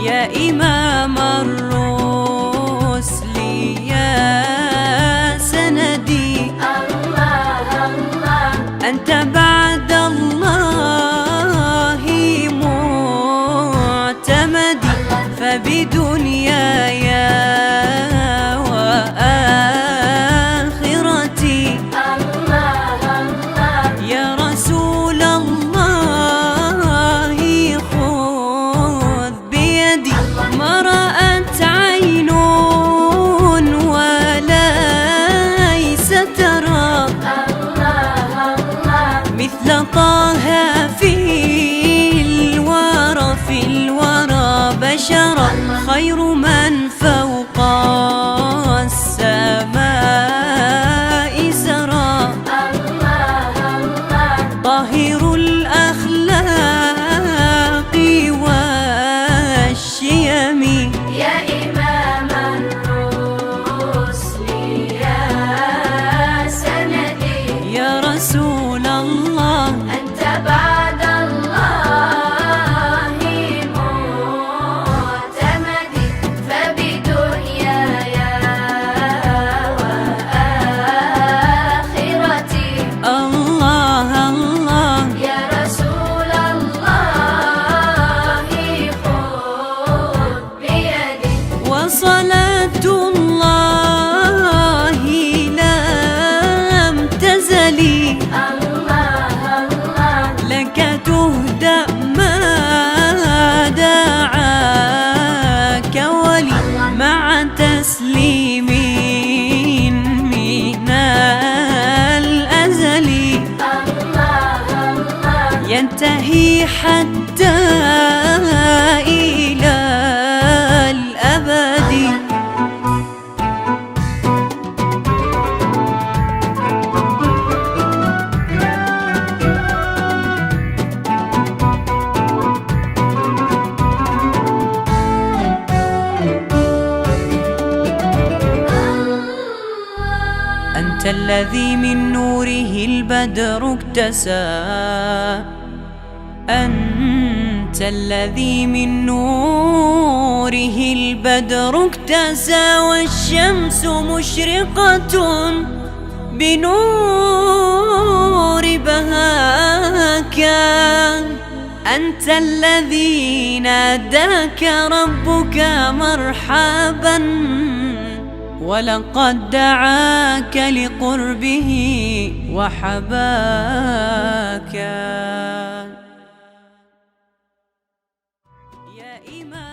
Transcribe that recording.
يا إمام الرسل يا سندي، الله الله أنت بعد الله معتمدي، فبدنياي وآخرتي الله الله يا رسول الله خذ بيدي. ما رأت عين وليس ترى مثل طه في الورى بشرا، خير من فوق السماء سرى، طاهر الأخلاق والشيم. يا إمام الرسل يا سندي، يا رسول الله أنت بعد الله معتمدي، فبدنياي وآخرتي الله الله يا رسول الله خذ بيدي. وصلاة الله لم تزلي الله الله لك تهدأ ما دعاك ولي، مع تسليم من الأزل ينتهي حتى إلى الأبد. أنت الذي من نوره البدر اكتسى، أنت الذي من نوره البدر اكتسى، والشمس مشرقة بنور بهاك. أنت الذي ناداك ربك مرحبا، ولقد دعاك لقربه وحباك. يا إمام